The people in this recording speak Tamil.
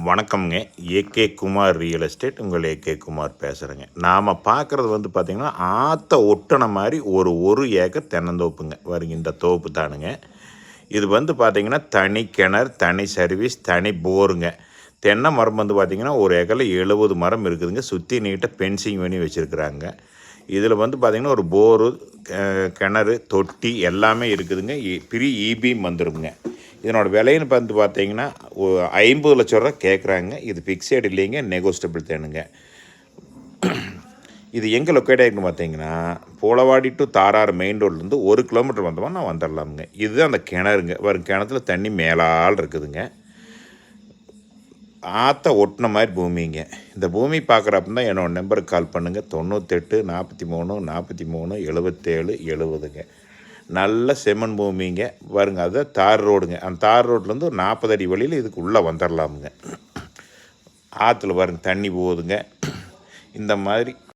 வணக்கம்ங்க. AK Kumar real estate. உங்கள் ஏகே குமார் பேசுகிறேங்க. நாம் பார்க்குறது பார்த்திங்கன்னா ஆற்ற ஒட்டின மாதிரி ஒரு ஏக்கர் தென்னந்தோப்புங்க. வருங்க இந்த தோப்பு தானுங்க. இது பார்த்திங்கன்னா தனி கிணறு, தனி சர்வீஸ், தனி போருங்க. தென்னை மரம் பார்த்திங்கன்னா ஒரு ஏக்கரில் 70 மரம் இருக்குதுங்க. சுற்றி நீட்டாக ஃபென்சிங் பண்ணி வச்சுருக்குறாங்க. இதில் பார்த்திங்கன்னா ஒரு போரு, கிணறு, தொட்டி எல்லாமே இருக்குதுங்க. ஃப்ரீ இபியும் வந்துடுங்க. இதனோட விலைன்னு பார்த்தீங்கன்னா 50 லட்ச ரூபா கேட்குறாங்க. இது ஃபிக்ஸட் இல்லைங்க, நெகோசியபிள் தேனுங்க. இது எங்கே லொக்கேட் ஆகிருக்குன்னு பார்த்தீங்கன்னா போலவாடி டு தாராறு மெயின் ரோட்லேருந்து 1 கிலோமீட்டர் வந்தோம்னா நான் வந்துடலாமுங்க. இதுதான் அந்த கிணறுங்க. வரும் கிணத்துல தண்ணி மேலால் இருக்குதுங்க. ஆற்ற ஒட்டின மாதிரி பூமிங்க. இந்த பூமி பார்க்குறப்ப தான் என்னோடய நம்பருக்கு கால் பண்ணுங்கள். 98 43 43 77 70ங்க. நல்ல செம்மண் பூமிங்க. பாருங்க, அதுதான் தார் ரோடுங்க. அந்த தார் ரோட்லேருந்து ஒரு 40 அடி வழியில் இதுக்கு உள்ளே வந்துடலாமுங்க. ஆற்றுல பாருங்க தண்ணி போகுதுங்க. இந்த மாதிரி